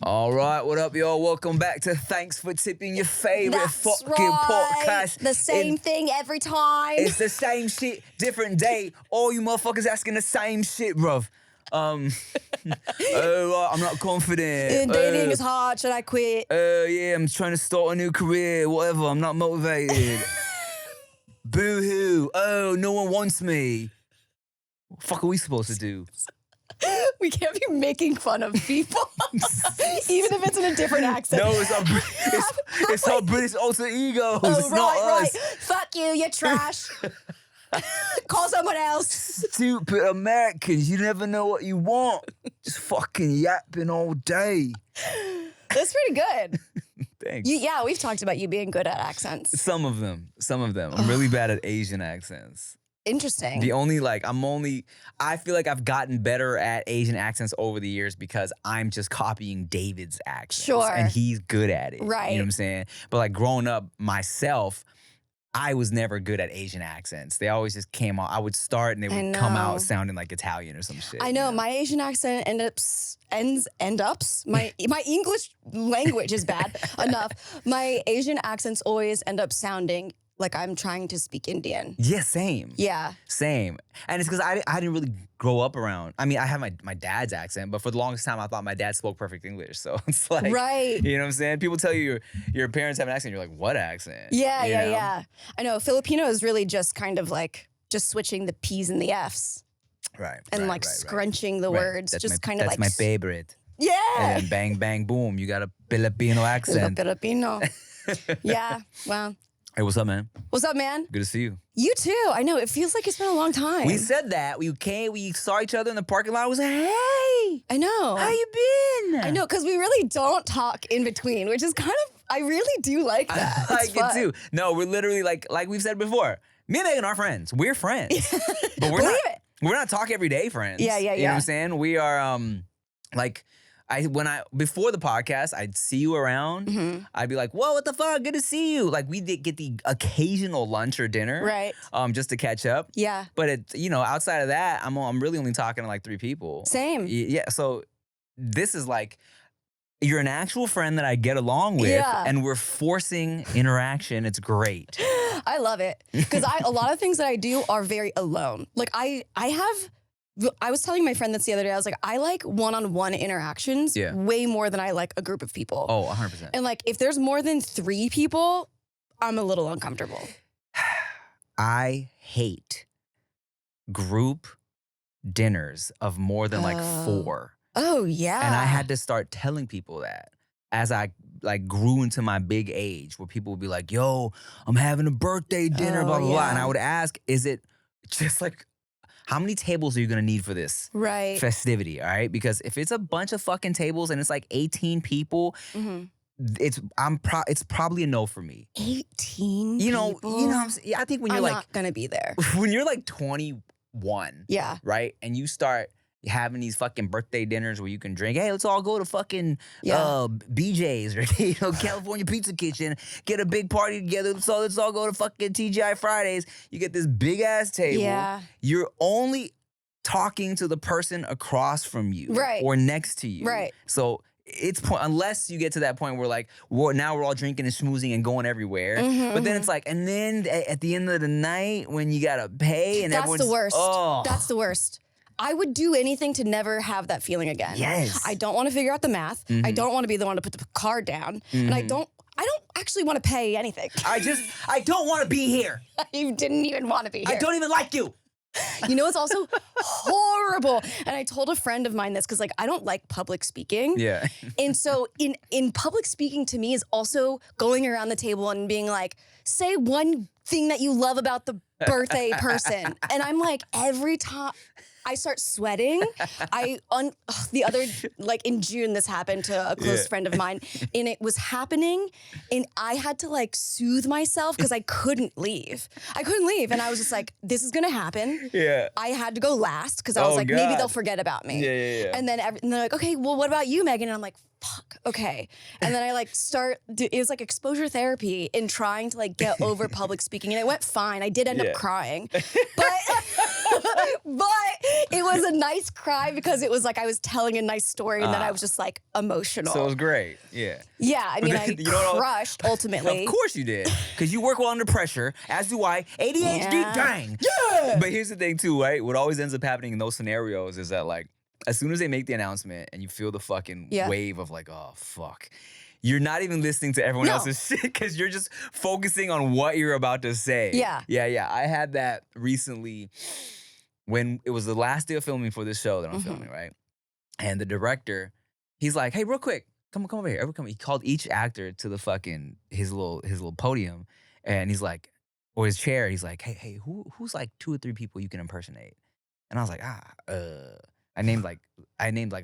All right, what up, y'all? Welcome back to Thanks for Tipping Your Favorite That's fucking right. podcast. The same thing every time. It's the same shit, different day. All you motherfuckers asking the same shit, bruv. I'm not confident. Dating is hard. Should I quit? Yeah, I'm trying to start a new career. Whatever. I'm not motivated. Boo-hoo. Oh, no one wants me. What the fuck are we supposed to do? We can't be making fun of people, even if it's in a different accent. No, it's our British alter egos. It's not us. Fuck you, you're trash. Call someone else. Stupid Americans, you never know what you want. Just fucking yapping all day. That's pretty good. Thanks. Yeah, we've talked about you being good at accents. Some of them. I'm really bad at Asian accents. Interesting. I feel like I've gotten better at Asian accents over the years because I'm just copying David's accents. Sure. And he's good at it. Right. You know what I'm saying? But like growing up myself, I was never good at Asian accents. They always just came out. I would start and they would come out sounding like Italian or some shit. I know. My Asian accent my English language is bad enough. My Asian accents always end up sounding like I'm trying to speak Indian. Yeah, same. Yeah. Same. And it's because I didn't really grow up around. I mean, I have my dad's accent, but for the longest time, I thought my dad spoke perfect English. So it's like, right. You know what I'm saying? People tell you your parents have an accent. You're like, what accent? Yeah, you know? yeah. I know. Filipino is really just kind of like just switching the P's and the F's. Right. And scrunching the words. That's my favorite. Yeah. And then bang, bang, boom. You got a Filipino accent. Filipino. Yeah. Wow. Hey, what's up, man? What's up, man? Good to see you. You too. I know. It feels like it's been a long time. We said that. We saw each other in the parking lot. I was like, hey. I know. How you been? I know, because we really don't talk in between, which is kind of, I really do like that. I like it too. No, we're literally like we've said before, me and Megan are friends. We're friends. But we're not talk everyday friends. Yeah. You know what I'm saying? We are before the podcast, I'd see you around. Mm-hmm. I'd be like, whoa, what the fuck? Good to see you. Like we did get the occasional lunch or dinner. Right. Just to catch up. Yeah. But outside of that, I'm really only talking to like 3 people. Same. Yeah. So this is like, you're an actual friend that I get along with, and we're forcing interaction. It's great. I love it. Because a lot of things that I do are very alone. Like I was telling my friend this the other day, I was like, I like one-on-one interactions way more than I like a group of people. Oh, 100%. And like, if there's more than 3 people, I'm a little uncomfortable. I hate group dinners of more than like 4. Oh, yeah. And I had to start telling people that as I like grew into my big age, where people would be like, yo, I'm having a birthday dinner, blah, blah, blah. And I would ask, is it just like, how many tables are you gonna need for this festivity, all right? Because if it's a bunch of fucking tables and it's like 18 people, it's probably a no for me. 18 You know what I'm saying? I think when you're I'm not gonna be there. When you're like 21, right? And you start having these fucking birthday dinners where you can drink. Hey, let's all go to fucking BJ's or California Pizza Kitchen, get a big party together. So let's all go to fucking TGI Fridays. You get this big ass table. Yeah. You're only talking to the person across from you, or next to you, right? So it's unless you get to that point where like now we're all drinking and schmoozing and going everywhere. But then it's like, and then at the end of the night when you gotta pay and that's the worst. Oh. That's the worst. I would do anything to never have that feeling again. Yes. I don't want to figure out the math. I don't want to be the one to put the card down. And I don't actually want to pay anything. I don't want to be here. You didn't even want to be here. I don't even like you. You know, it's also horrible. And I told a friend of mine this because like I don't like public speaking. Yeah. And so in public speaking to me is also going around the table and being like, say one thing that you love about the birthday person. And I'm like, every time I start sweating. In June, this happened to a close friend of mine, and it was happening, and I had to like soothe myself because I couldn't leave. And I was just like, this is gonna happen. Yeah. I had to go last because I was like, maybe they'll forget about me. Yeah. And then they're like, okay, well, what about you, Megan? And I'm like, fuck, okay. And then I like it was like exposure therapy in trying to like get over public speaking. And it went fine. I did end up crying. But it was a nice cry because it was like I was telling a nice story and then I was just like emotional. So it was great. Yeah. Yeah, I mean, I crushed ultimately. Of course you did. Because you work well under pressure, as do I. ADHD, dang. Yeah. But here's the thing too, right? What always ends up happening in those scenarios is that like, as soon as they make the announcement and you feel the fucking wave of like, oh, fuck. You're not even listening to everyone else's shit because you're just focusing on what you're about to say. Yeah. Yeah. I had that recently when it was the last day of filming for this show that I'm filming, right? And the director, he's like, hey, real quick, come over here. Everyone come. He called each actor to the fucking, his little podium. And he's like, or his chair, he's like, hey, who's like 2 or 3 people you can impersonate? And I was like, I named like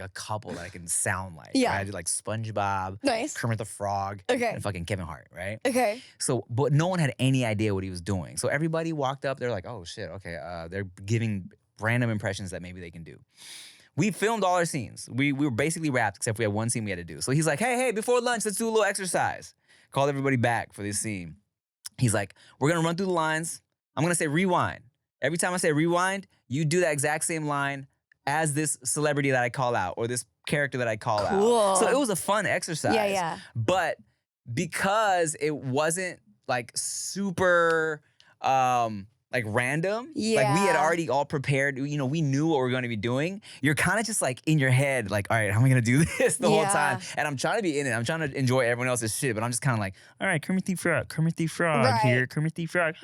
a couple that I can sound like. Yeah. Right? I did like Spongebob, nice. Kermit the Frog, and fucking Kevin Hart, right? Okay. So, but no one had any idea what he was doing. So everybody walked up, they're like, oh shit, okay. They're giving random impressions that maybe they can do. We filmed all our scenes. We were basically wrapped except we had one scene we had to do. So he's like, hey, before lunch, let's do a little exercise. Called everybody back for this scene. He's like, we're gonna run through the lines. I'm gonna say rewind. Every time I say rewind, you do that exact same line as this celebrity that I call out or this character that I call out. So it was a fun exercise. Yeah. But because it wasn't like super like random, like we had already all prepared, you know, we knew what we were going to be doing. You're kind of just like in your head, like, all right, how am I going to do this the whole time? And I'm trying to be in it. I'm trying to enjoy everyone else's shit, but I'm just kind of like, all right, Kermit the Frog here, Kermit the Frog.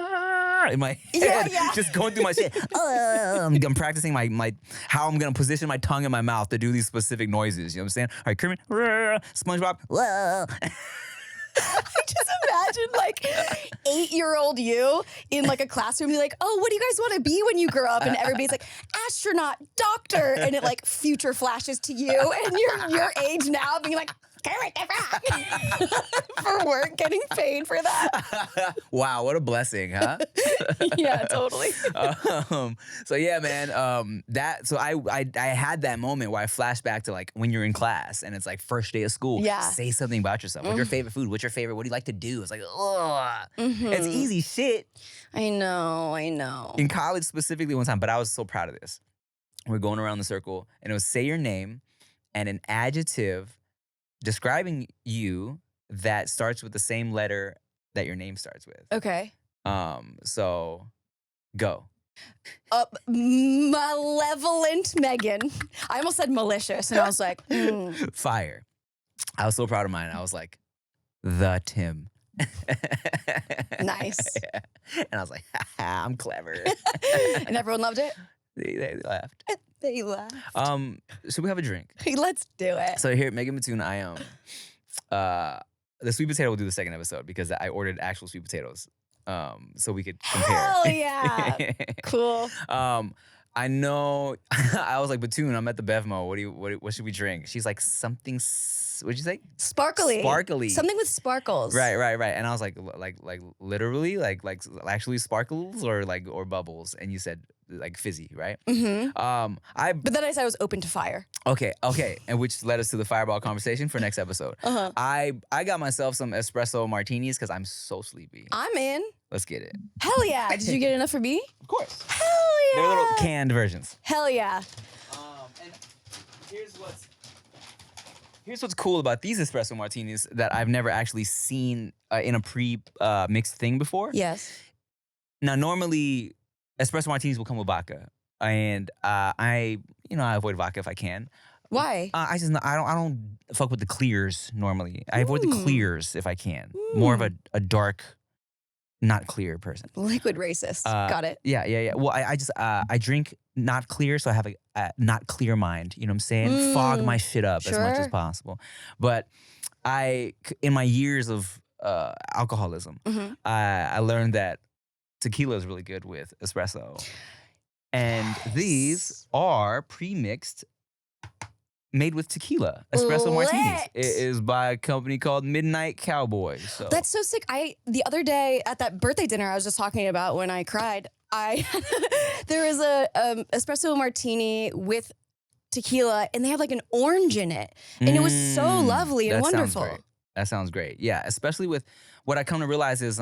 In my head, just going through my shit. I'm practicing my how I'm gonna position my tongue in my mouth to do these specific noises. You know what I'm saying? All right, Kermit, SpongeBob. I just imagine like 8-year-old you in like a classroom, be like, oh, what do you guys want to be when you grow up? And everybody's like, astronaut, doctor, and it like future flashes to you and your age now being like, Kermit the Frog for work, getting paid for that. Wow, what a blessing, huh? Yeah, totally. So yeah, man. I had that moment where I flashed back to like when you're in class and it's like first day of school. Yeah. Say something about yourself. What's your favorite food? What's your favorite? What do you like to do? It's like, it's easy shit. I know. In college specifically one time, but I was so proud of this. We're going around the circle and it was say your name and an adjective describing you that starts with the same letter that your name starts with. Okay. So go. Malevolent Megan. I almost said malicious, and I was like, Fire. I was so proud of mine. I was like, the Tim. Nice. Yeah. And I was like, I'm clever. And everyone loved it? They laughed. They laughed. Should we have a drink? Let's do it. So here at Megan Mattoon, the sweet potato will do the second episode because I ordered actual sweet potatoes. So we could compare. Hell yeah. Cool. I know. I was like, Mattoon, I'm at the Bevmo. What should we drink? She's like, something. What'd you say? Sparkly. Something with sparkles. Right. And I was like literally, like actually sparkles or bubbles. And you said like fizzy, right? Mm-hmm. But then I said I was open to fire. Okay. And which led us to the fireball conversation for next episode. Uh-huh. I got myself some espresso martinis because I'm so sleepy. I'm in. Let's get it. Hell yeah. Did you get enough for me? Of course. Hell yeah. They're little canned versions. Hell yeah. And here's what's cool about these espresso martinis that I've never actually seen in a pre-mixed thing before. Yes. Now, normally, espresso martinis will come with vodka. And I avoid vodka if I can. Why? I don't fuck with the clears normally. I avoid the clears if I can. More of a dark, not clear person. Liquid racist. Got it. Yeah. Well, I drink not clear, so I have a not clear mind. You know what I'm saying? Fog my shit up as much as possible. But in my years of alcoholism, I learned that tequila is really good with espresso. And these are pre-mixed, made with tequila, espresso martinis. It is by a company called Midnight Cowboy. So. That's so sick. The other day at that birthday dinner I was just talking about when I cried, there was a espresso martini with tequila, and they have like an orange in it. And it was so lovely and wonderful. That sounds great. Yeah, especially with what I come to realize is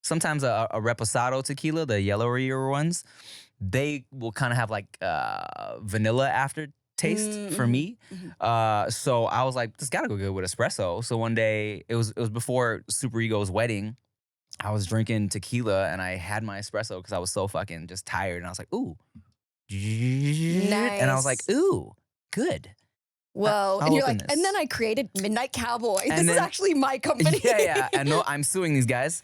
sometimes a reposado tequila, the yellowier ones, they will kind of have like vanilla aftertaste for me. So I was like, this gotta go good with espresso. So one day, it was before Super Ego's wedding, I was drinking tequila and I had my espresso because I was so fucking just tired. And I was like, ooh. Nice. And I was like, ooh, good. Whoa. And you're like, and then I created Midnight Cowboy. This is actually my company. Yeah. And no, I'm suing these guys.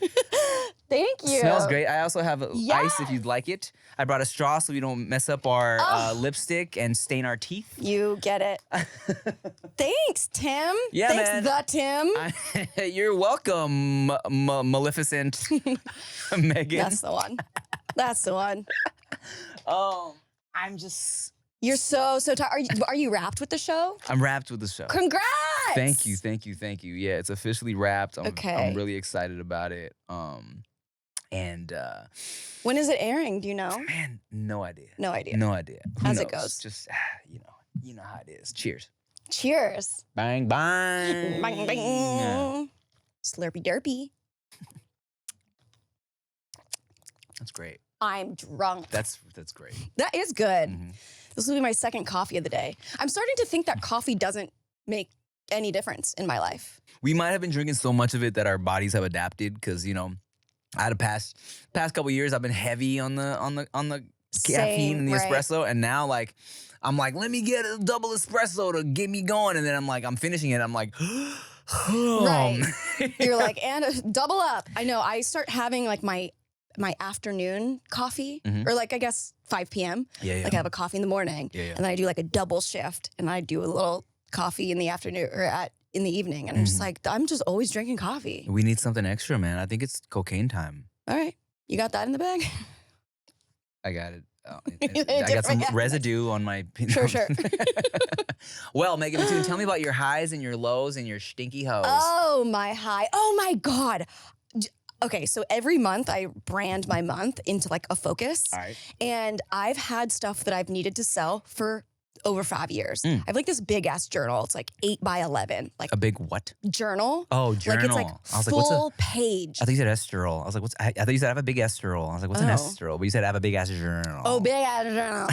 Thank you. Smells great. I also have ice if you'd like it. I brought a straw so we don't mess up our lipstick and stain our teeth. You get it. Thanks, Tim. Yeah, Thanks, man. Tim. You're welcome, Maleficent Megan. That's the one. That's the one. I'm just... You're so tired. Are you wrapped with the show? I'm wrapped with the show. Congrats! Thank you. Yeah, it's officially wrapped. I'm really excited about it. And when is it airing? Do you know? Man, no idea. No idea. No idea. As it goes. Just you know how it is. Cheers. Cheers. Bang bang. Bang bang. Yeah. Slurpy derpy. That's great. I'm drunk. That's great. That is good. This will be my second coffee of the day. I'm starting to think that coffee doesn't make any difference in my life. We might have been drinking so much of it that our bodies have adapted because, I had a past couple years I've been heavy on the caffeine and the espresso, and now like I'm like, let me get a double espresso to get me going, and then I'm finishing it. I'm like, right. You're like, and double up. I know. I start having like my afternoon coffee, or like I guess 5 p.m. Like I have a coffee in the morning, and then I do like a double shift, and I do a little coffee in the afternoon or in the evening, and I'm just like, I'm just always drinking coffee. We need something extra, man. I think it's cocaine time. All right, you got that in the bag? I got it. I got some residue on my... Sure. Well, Megan, tell me about your highs and your lows and your stinky hoes. Oh, my high. Oh, my God. Okay, so every month I brand my month into like a focus. All right. And I've had stuff that I've needed to sell for over 5 years. I have like this big ass journal. It's like 8 by 11. Like a big what? Journal. Oh, journal. Like it's like I was full like, page. I thought you said esterol. I was like, I thought you said I have a big esterol. I was like, what's an esterol? But you said I have a big ass journal. Oh, big ass journal.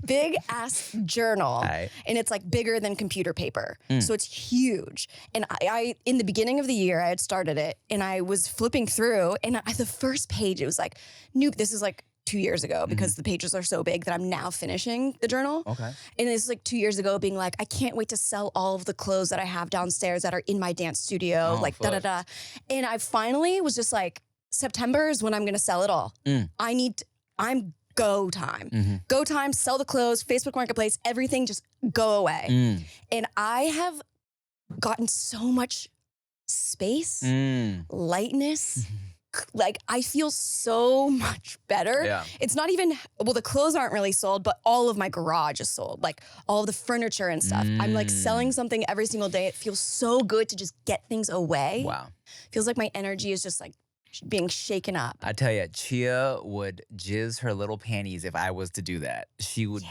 Big ass journal. Right. And it's like bigger than computer paper. So it's huge. And I in the beginning of the year, I had started it and I was flipping through, and the first page, it was like, nope, this is like 2 years ago, because the pages are so big that I'm now finishing the journal. Okay. And it's like 2 years ago being like, I can't wait to sell all of the clothes that I have downstairs that are in my dance studio, da-da-da. And I finally was just like, September is when I'm going to sell it all. I'm go time. Go time, sell the clothes, Facebook Marketplace, everything just go away. And I have gotten so much space, lightness. Like I feel so much better. Yeah. It's not even, well, the clothes aren't really sold, but all of my garage is sold. Like all of the furniture and stuff. I'm like selling something every single day. It feels so good to just get things away. Wow. Feels like my energy is just like being shaken up. I tell you, Chia would jizz her little panties if I was to do that. She would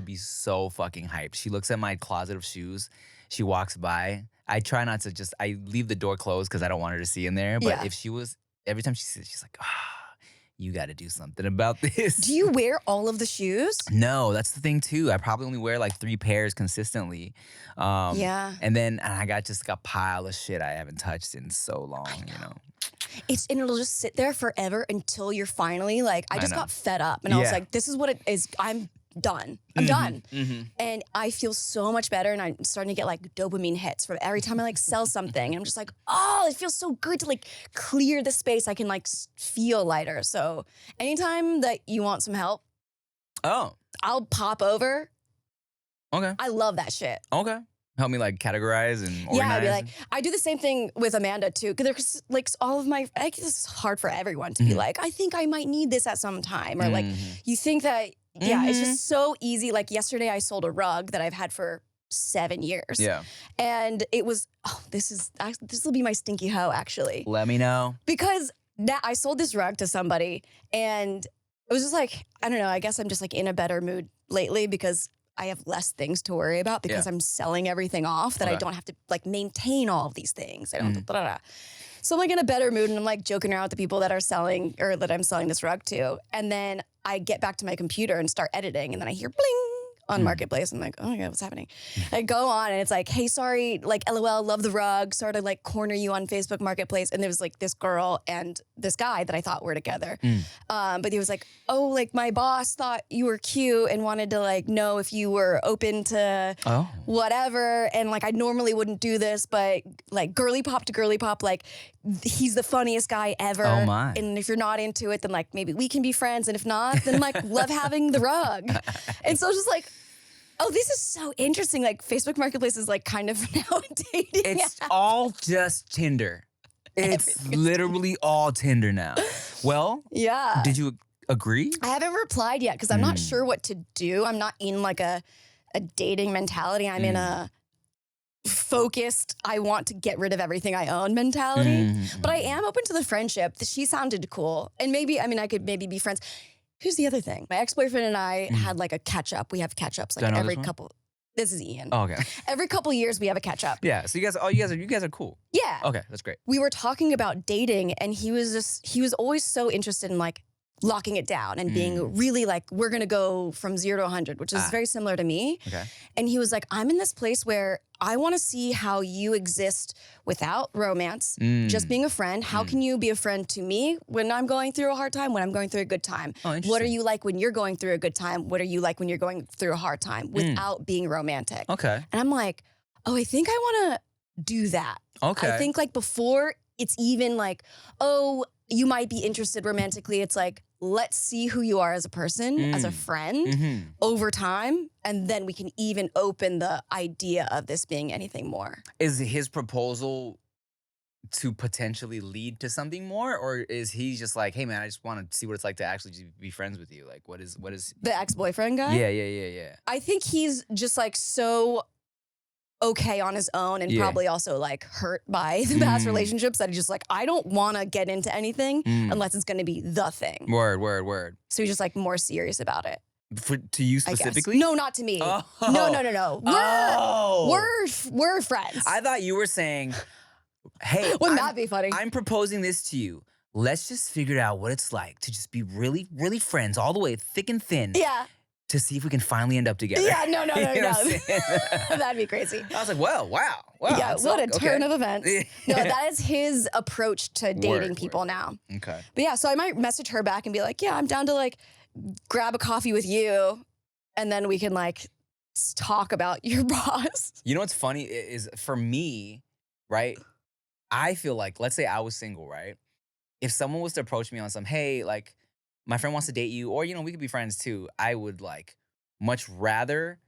be so fucking hyped. She looks at my closet of shoes. She walks by. I try not to I leave the door closed because I don't want her to see in there. But if she was, every time she sees, she's like, you got to do something about this. Do you wear all of the shoes? No, that's the thing too. I probably only wear like 3 pairs consistently. And then I got just like a pile of shit I haven't touched in so long, And it'll just sit there forever until you're finally like, I just got fed up. And I was like, this is what it is. I'm done. I'm done. And I feel so much better. And I'm starting to get like dopamine hits from every time I like sell something. I'm just like, oh, it feels so good to like clear the space. I can like feel lighter. So anytime that you want some help, I'll pop over. Okay. I love that shit. Okay. Help me like categorize and organize. Yeah, I'd be like, I do the same thing with Amanda too. Because there's like all of my, I guess it's hard for everyone to be like, I think I might need this at some time. Or like, you think that, it's just so easy. Like yesterday I sold a rug that I've had for 7 years. Yeah. And it was, this will be my stinky hoe actually. Let me know. Because I sold this rug to somebody and it was just like, I don't know, I guess I'm just like in a better mood lately because I have less things to worry about because I'm selling everything off that I don't have to like maintain all of these things. I don't have to, So I'm like in a better mood and I'm like joking around with the people that are selling or that I'm selling this rug to. And then I get back to my computer and start editing and then I hear bling on Marketplace. I'm like, oh my God, what's happening? I go on and it's like, hey, sorry, like LOL, love the rug. Sorry to like corner you on Facebook Marketplace. And there was like this girl and this guy that I thought were together. But he was like, oh, like my boss thought you were cute and wanted to like know if you were open to whatever. And like, I normally wouldn't do this, but like girly pop to girly pop, like he's the funniest guy ever. Oh my. And if you're not into it, then like maybe we can be friends. And if not, then like love having the rug. And so it's just like, oh, this is so interesting. Like Facebook Marketplace is like kind of now a dating It's app. all just Tinder. It's literally all Tinder now. Well, Yeah. did you agree? I haven't replied yet because I'm not sure what to do. I'm not in like a dating mentality. I'm in a focused, I want to get rid of everything I own mentality. But I am open to the friendship. She sounded cool. And maybe, I mean, I could maybe be friends. Here's the other thing. My ex-boyfriend and I had like a catch up. We have catch ups like every couple. This is Ian. Oh, okay. Every couple years we have a catch up. Yeah. So you guys are cool. Yeah. Okay, that's great. We were talking about dating and he was always so interested in like locking it down and being really like, we're going to go from 0 to 100, which is very similar to me. Okay. And he was like, I'm in this place where I want to see how you exist without romance, just being a friend. How can you be a friend to me when I'm going through a hard time, when I'm going through a good time? Oh, interesting. What are you like when you're going through a good time? What are you like when you're going through a hard time without being romantic? Okay. And I'm like, oh, I think I want to do that. Okay. I think like before it's even like, oh, you might be interested romantically. It's like, let's see who you are as a person, as a friend over time. And then we can even open the idea of this being anything more. Is his proposal to potentially lead to something more? Or is he just like, hey man, I just want to see what it's like to actually be friends with you? Like what is The ex-boyfriend guy? Yeah. I think he's just like so okay on his own and probably also like hurt by the past relationships that he's just like, I don't want to get into anything unless it's going to be the thing. Word. So he's just like more serious about it. To you specifically? No, not to me. Oh. No. We're friends. I thought you were saying, hey, Wouldn't that be funny? I'm proposing this to you. Let's just figure out what it's like to just be really, really friends all the way thick and thin. Yeah. To see if we can finally end up together. Yeah, no. You know what I'm saying? That'd be crazy. I was like, wow. Yeah, what a turn of events. No, Yeah. that is his approach to dating people now. Okay. But yeah, so I might message her back and be like, yeah, I'm down to like grab a coffee with you and then we can like talk about your boss. You know what's funny is for me, right? I feel like, let's say I was single, right? If someone was to approach me on some, hey, like, my friend wants to date you, or, you know, we could be friends too, I would like much rather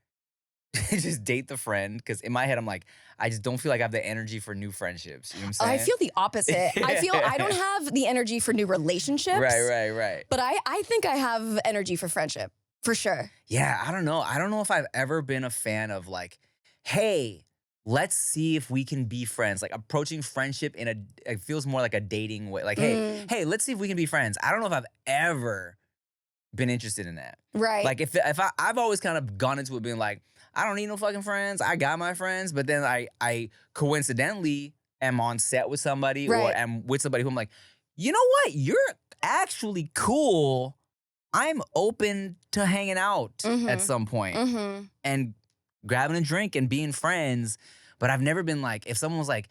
just date the friend. Because in my head, I'm like, I just don't feel like I have the energy for new friendships. You know what I'm saying? I feel the opposite. I feel I don't have the energy for new relationships. Right. But I think I have energy for friendship, for sure. Yeah, I don't know. I don't know if I've ever been a fan of like, hey, let's see if we can be friends. Like approaching friendship it feels more like a dating way. Like, hey, let's see if we can be friends. I don't know if I've ever been interested in that. Right. Like if I've always kind of gone into it being like, I don't need no fucking friends. I got my friends. But then I coincidentally am on set with somebody or am with somebody who I'm like, you know what? You're actually cool. I'm open to hanging out at some point and grabbing a drink and being friends. But I've never been like, if someone was like,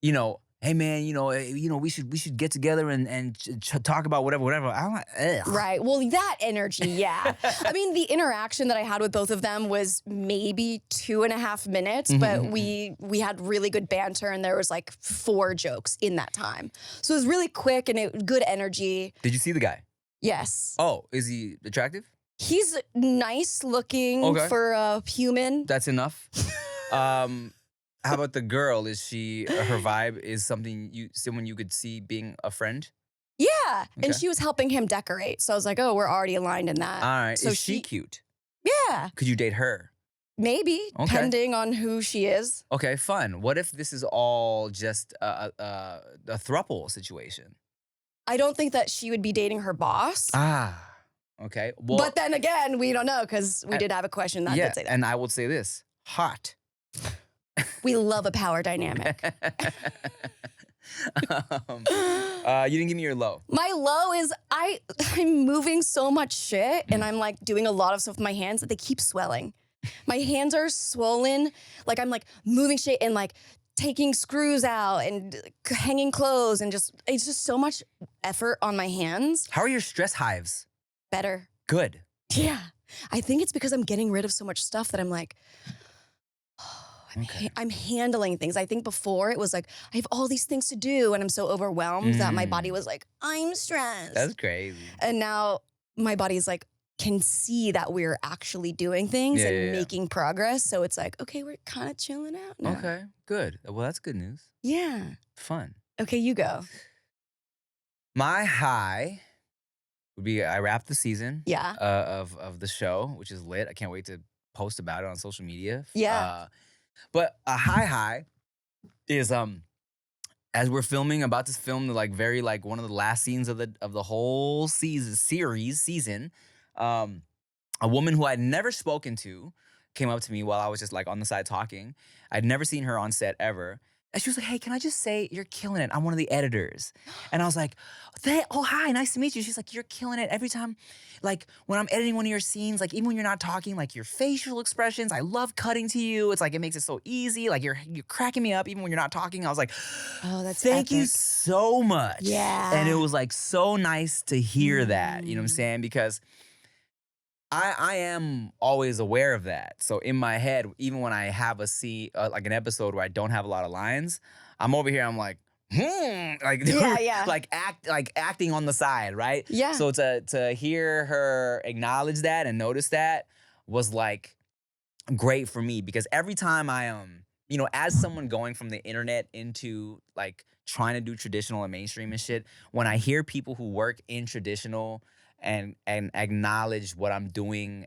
you know, hey man, we should get together and talk about whatever. I'm like, ugh. Right. Well, that energy, yeah. I mean, the interaction that I had with both of them was maybe 2.5 minutes, but we had really good banter and there was like 4 jokes in that time. So it was really quick and good energy. Did you see the guy? Yes. Oh, is he attractive? He's nice looking for a human. That's enough. How about the girl? Is her vibe is someone you could see being a friend? Yeah. Okay. And she was helping him decorate. So I was like, oh, we're already aligned in that. All right. So is she cute? Yeah. Could you date her? Maybe, depending on who she is. Okay, fun. What if this is all just a throuple situation? I don't think that she would be dating her boss. Ah. Okay. Well, but then again, we don't know because we did have a question that did say that. And I would say this, hot. We love a power dynamic. You didn't give me your low. My low is I'm moving so much shit and I'm like doing a lot of stuff with my hands that they keep swelling. My hands are swollen. Like I'm like moving shit and like taking screws out and hanging clothes and it's just so much effort on my hands. How are your stress hives? Better. Good. Yeah. I think it's because I'm getting rid of so much stuff that I'm like, I'm handling things. I think before it was like, I have all these things to do and I'm so overwhelmed that my body was like, I'm stressed. That's crazy. And now my body's like, can see that we're actually doing things and making progress. So it's like, okay, we're kind of chilling out now. Okay, good. Well, that's good news. Yeah. Fun. Okay, you go. My high would be I wrapped the season of the show, which is lit. I can't wait to post about it on social media. Yeah. But a high is as we're filming, about to film like very like one of the last scenes of the whole season. A woman who I'd never spoken to came up to me while I was just like on the side talking. I'd never seen her on set ever. And she was like, hey, can I just say you're killing it? I'm one of the editors. And I was like, oh, hi, nice to meet you. She's like, you're killing it every time. Like when I'm editing one of your scenes, like even when you're not talking, like your facial expressions, I love cutting to you. It's like, it makes it so easy. Like you're cracking me up even when you're not talking. I was like, oh, that's thank you epic. so much. Yeah. And it was like so nice to hear that, you know what I'm saying? Because I am always aware of that. So in my head, even when I have a scene, like an episode where I don't have a lot of lines, I'm over here, I'm like, like acting on the side, right? Yeah. So to hear her acknowledge that and notice that was like great for me, because every time I you know, as someone going from the internet into like trying to do traditional and mainstream and shit, when I hear people who work in traditional and acknowledge what I'm doing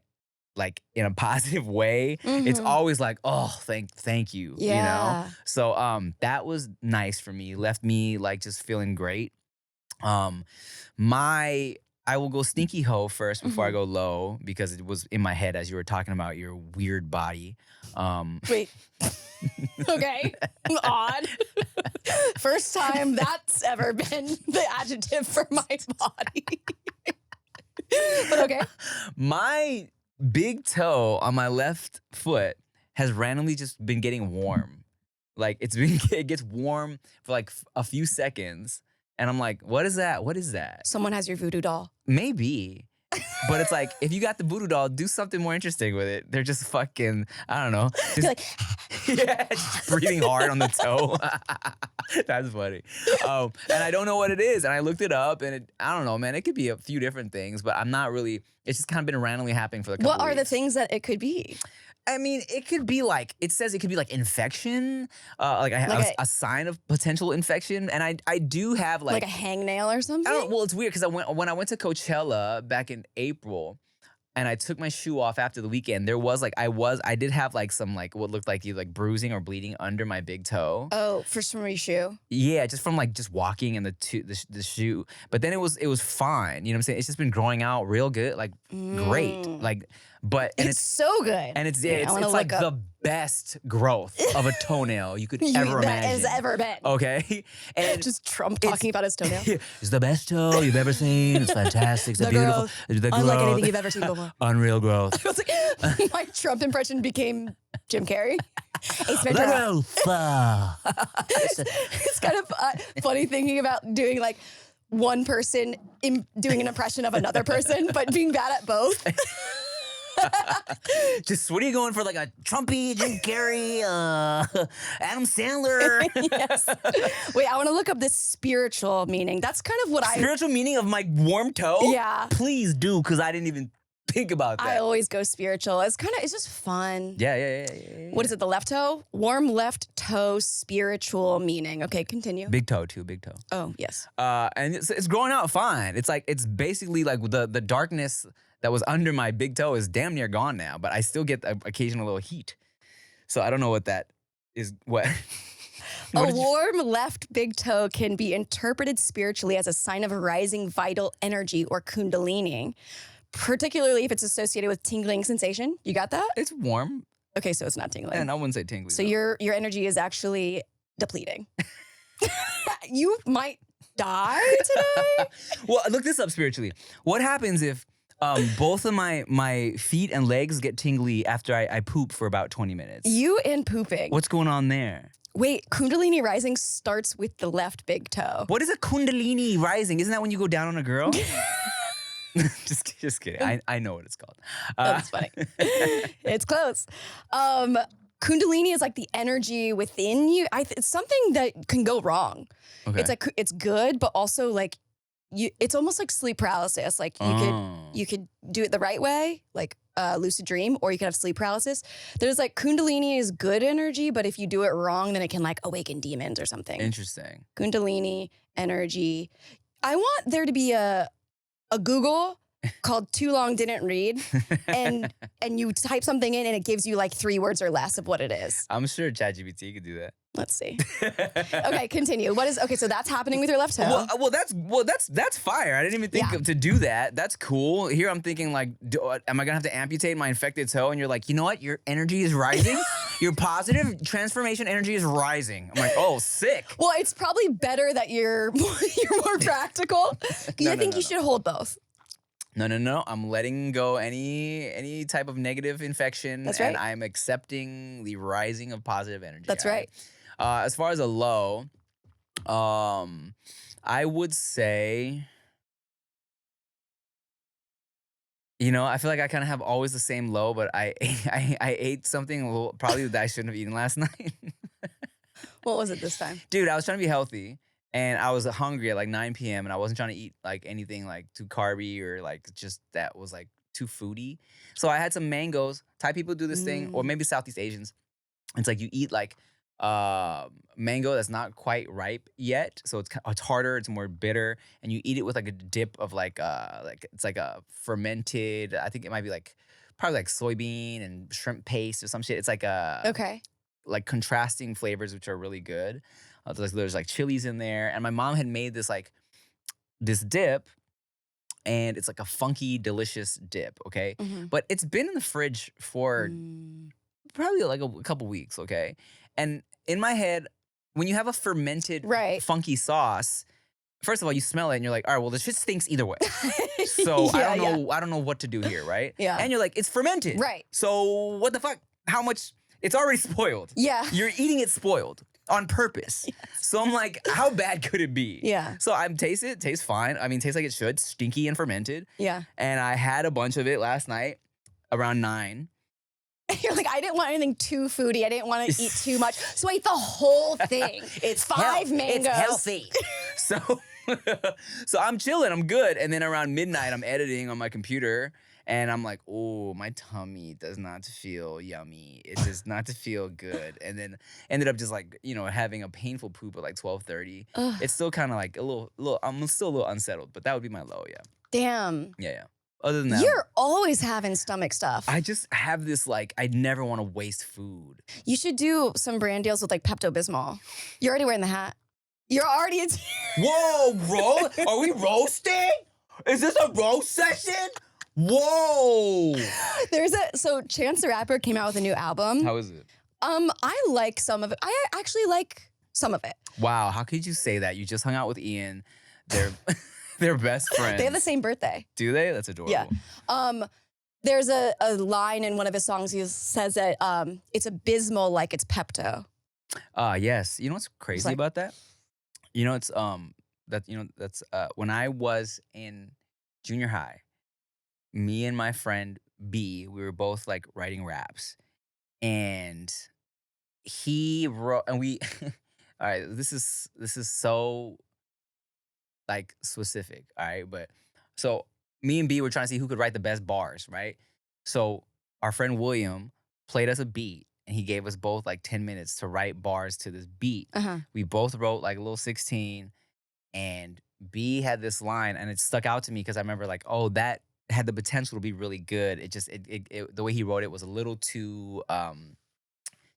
like in a positive way, it's always like, oh, thank you, you know? So that was nice for me. Left me like just feeling great. I will go stinky hoe first before I go low, because it was in my head as you were talking about your weird body. Wait. Okay. Odd. First time that's ever been the adjective for my body. But okay. My big toe on my left foot has randomly just been getting warm. Like it gets warm for like a few seconds. And I'm like, what is that? What is that? Someone has your voodoo doll. Maybe. But it's like, if you got the voodoo doll, do something more interesting with it. They're just fucking, I don't know. Just, like, just breathing hard on the toe. That's funny. And I don't know what it is. And I looked it up, and I don't know, man. It could be a few different things, but I'm not really. It's just kind of been randomly happening for the couple What are weeks. the things that it could be? I mean, it could be like, it says it could be like infection, like a sign of potential infection. And I do have like a hangnail or something? I don't, well, it's weird because when I went to Coachella back in April and I took my shoe off after the weekend, there was like, I did have like some like what looked like bruising or bleeding under my big toe. Oh, from your shoe? Yeah, just from like just walking in the shoe. But then it was fine. You know what I'm saying? It's just been growing out real good, like great. Like, but and it's so good. And it's like the best growth of a toenail you could ever imagine. That has ever been. Okay? And just Trump talking about his toenail. It's the best toe you've ever seen. It's fantastic. It's beautiful. The growth. Unlike anything you've ever seen before. Unreal growth. I was like, my Trump impression became Jim Carrey. The growth. It's kind of funny thinking about doing like one person doing an impression of another person, but being bad at both. Just what are you going for? Like a Trumpy, Jim Carrey, Adam Sandler? Yes. Wait, I want to look up this spiritual meaning. That's kind of what spiritual meaning of my warm toe? Yeah. Please do, because I didn't even think about that. I always go spiritual. It's just fun. Yeah. What is it? The left toe? Warm left toe, spiritual meaning. Okay, continue. Big toe too, big toe. Oh, yes. And it's growing out fine. It's like, it's basically like the darkness that was under my big toe is damn near gone now, but I still get occasional little heat. So I don't know what that is. What? A warm left big toe can be interpreted spiritually as a sign of rising vital energy or kundalini, particularly if it's associated with tingling sensation. You got that? It's warm. Okay, so it's not tingling. And I wouldn't say tingling. So your energy is actually depleting. You might die today. Well, look this up spiritually. What happens if both of my feet and legs get tingly after I poop for about 20 minutes? You and pooping. What's going on there? Wait, Kundalini rising starts with the left big toe. What is a Kundalini rising? Isn't that when you go down on a girl? just kidding. I know what it's called. That's funny. It's close. Kundalini is like the energy within you. It's something that can go wrong. Okay. It's like it's good, but also like it's almost like sleep paralysis. Like you could do it the right way, like lucid dream, or you could have sleep paralysis. There's like Kundalini is good energy, but if you do it wrong, then it can like awaken demons or something. Interesting. Kundalini energy. I want there to be a Google called Too Long Didn't Read, and you type something in and it gives you like 3 words or less of what it is. I'm sure ChatGPT could do that. Let's see. Okay, continue. So that's happening with your left toe. Well, that's fire. I didn't even think to do that. That's cool. Here I'm thinking like, am I gonna have to amputate my infected toe? And you're like, you know what? Your energy is rising. Your positive transformation energy is rising. I'm like, oh, sick. Well, it's probably better that you're more practical. I think you should hold both. No. I'm letting go any type of negative infection. That's right. And I'm accepting the rising of positive energy. That's right. As far as a low, I would say, I feel like I kind of have always the same low, but I ate something probably that I shouldn't have eaten last night. What was it this time? Dude, I was trying to be healthy. And I was hungry at like 9 p.m. and I wasn't trying to eat like anything like too carby or like just that was like too foody. So I had some mangoes. Thai people do this thing, or maybe Southeast Asians. It's like you eat like mango that's not quite ripe yet. So it's harder, it's more bitter. And you eat it with like a dip of like it's like a fermented, I think it might be like probably like soybean and shrimp paste or some shit. It's like like contrasting flavors, which are really good. There's like chilies in there. And my mom had made this dip, and it's like a funky, delicious dip, okay? Mm-hmm. But it's been in the fridge for probably like a couple weeks, okay? And in my head, when you have a fermented funky sauce, first of all, you smell it and you're like, all right, well, this shit stinks either way. So I don't know what to do here, right? Yeah. And you're like, it's fermented. Right. So what the fuck? How much? It's already spoiled. Yeah. You're eating it spoiled on purpose. Yes. So I'm like, how bad could it be? Yeah. So I taste it. Tastes fine. I mean, tastes like it should. Stinky and fermented. Yeah. And I had a bunch of it last night around 9. You're like, I didn't want anything too foody. I didn't want to eat too much. So I ate the whole thing. It's 5 mangoes. It's healthy. So I'm chilling. I'm good. And then around midnight, I'm editing on my computer. And I'm like, oh, my tummy does not feel yummy. It does not feel good. And then ended up just like, having a painful poop at like 12:30. It's still kind of like a little, I'm still a little unsettled, but that would be my low, yeah. Damn. Yeah. Other than that. You're always having stomach stuff. I just have this like, I never want to waste food. You should do some brand deals with like Pepto-Bismol. You're already wearing the hat. You're already. Whoa, are we roasting? Is this a roast session? Whoa! So Chance the Rapper came out with a new album. How is it? I like some of it. I actually like some of it. Wow, how could you say that? You just hung out with Ian. They're best friends. They have the same birthday. Do they? That's adorable. Yeah. There's a line in one of his songs. He says that it's abysmal like it's Pepto. Yes. You know what's crazy about that? It's that's when I was in junior high. Me and my friend B, we were both like writing raps, and he wrote, and we, all right, this is so like specific, all right, but so me and B were trying to see who could write the best bars, right? So our friend William played us a beat, and he gave us both like 10 minutes to write bars to this beat. We both wrote like a little 16, and B had this line, and it stuck out to me because I remember like, oh, that had the potential to be really good. It just the way he wrote it was a little too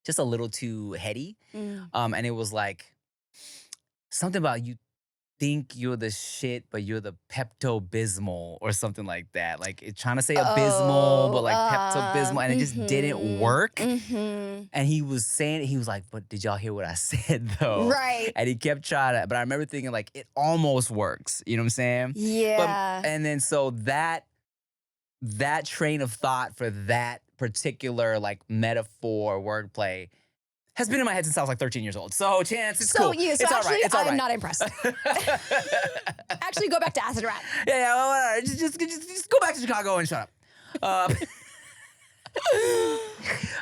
just a little too heady. And it was like something about you think you're the shit, but you're the Pepto-Bismol or something like that. Like it's trying to say abysmal, but like Pepto-Bismol, and it just didn't work. And he was saying it, he was like, but did y'all hear what I said though? Right. And he kept trying to, but I remember thinking like, it almost works. You know what I'm saying? Yeah. And then so that train of thought for that particular like metaphor, wordplay, has been in my head since I was like 13 years old. So, Chance, it's cool. Yeah, so it's actually, all right. It's all right. I'm not impressed. Actually, go back to Acid Rat. Yeah, well, just go back to Chicago and shut up.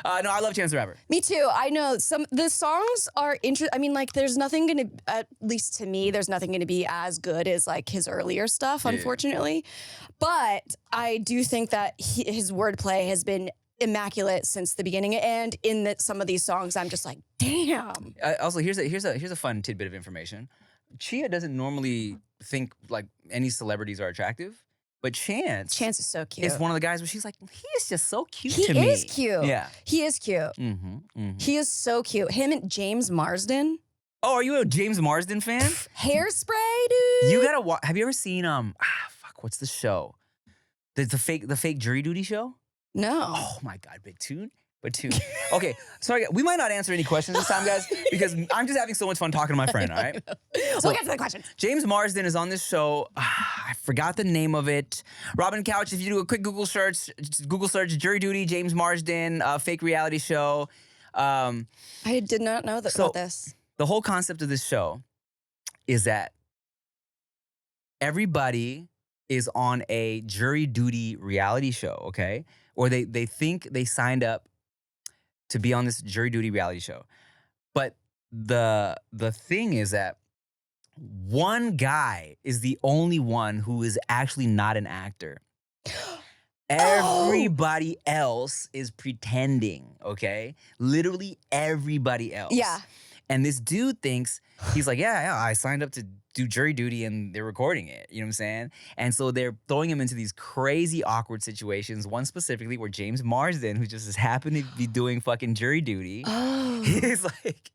No, I love Chance the Rapper. Me too. I know the songs are interesting. I mean, like, there's nothing gonna, at least to me, there's nothing gonna be as good as like his earlier stuff, unfortunately. But I do think that his wordplay has been immaculate since the beginning, and in some of these songs, I'm just like, damn. Also, here's a fun tidbit of information. Chia doesn't normally think like any celebrities are attractive, but Chance is so cute. Is one of the guys where she's like, he is just so cute to me. He is cute. Yeah, he is cute. He is so cute. Him and James Marsden. Oh, are you a James Marsden fan? Hairspray, dude. You gotta watch. Have you ever seen what's the show? The fake jury duty show? No. Oh my God, but tune. Okay, sorry, we might not answer any questions this time, guys, because I'm just having so much fun talking to my friend, all right? So, we'll get to the questions. James Marsden is on this show. I forgot the name of it. Robin Couch, if you do a quick Google search, Jury Duty, James Marsden, fake reality show. I did not know about this. The whole concept of this show is that everybody is on a jury duty reality show, okay? Or they think they signed up to be on this jury duty reality show. But the thing is that one guy is the only one who is actually not an actor. Everybody else is pretending, okay? Literally everybody else. Yeah. And this dude thinks, he's like, yeah, I signed up to do jury duty and they're recording it. You know what I'm saying? And so they're throwing him into these crazy awkward situations. One specifically where James Marsden, who just happened to be doing fucking jury duty, he's like,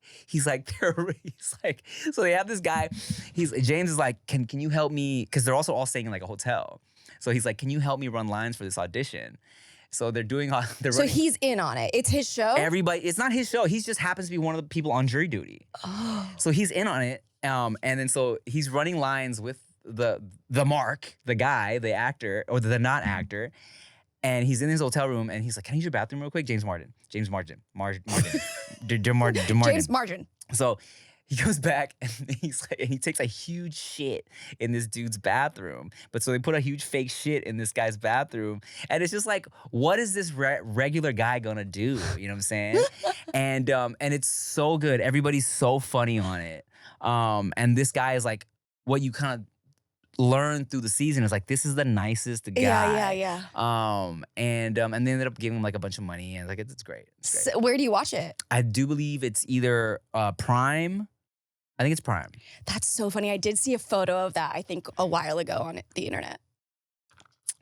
so they have this guy. James is like, can you help me? Because they're also all staying in like a hotel. So he's like, can you help me run lines for this audition? So they're doing. So he's in on it. It's his show. Everybody. It's not his show. He just happens to be one of the people on jury duty. Oh. So he's in on it. And then so he's running lines with the Mark, the guy, the actor, or the not actor. And he's in his hotel room and he's like, can I use your bathroom real quick? James Marsden. James Marsden. So he goes back and he takes a huge shit in this dude's bathroom. But so they put a huge fake shit in this guy's bathroom. And it's just like, what is this regular guy gonna do? You know what I'm saying? And it's so good. Everybody's so funny on it. And this guy is like, what you kind of learn through the season is like, this is the nicest guy. Yeah. And they ended up giving him like a bunch of money and like it's great. So where do you watch it? I do believe it's either Prime. I think it's Prime. That's so funny. I did see a photo of that, I think, a while ago on the internet.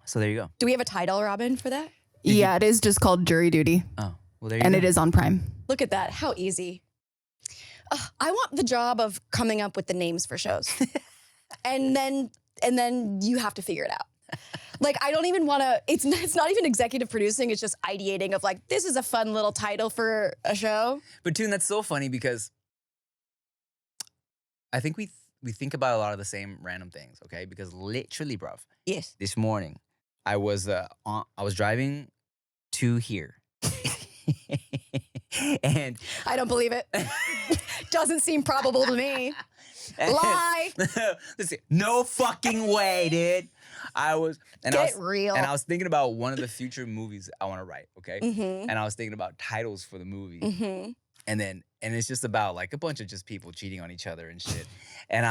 So there you go. Do we have a title, Robin, for that? Yeah, it is just called Jury Duty. Oh, well, there you go. And it is on Prime. Look at that. How easy. I want the job of coming up with the names for shows. and then you have to figure it out. Like, I don't even want to, it's not even executive producing. It's just ideating of like, this is a fun little title for a show. But Toon, that's so funny because I think we think about a lot of the same random things, okay? Because literally, bruv. Yes. This morning, I was driving to here. And I don't believe it. Doesn't seem probable to me. Lie. Listen, no fucking way, dude. Get real. And I was thinking about one of the future movies I want to write, okay? Mm-hmm. And I was thinking about titles for the movie. Mm-hmm. And it's just about like a bunch of just people cheating on each other and shit. And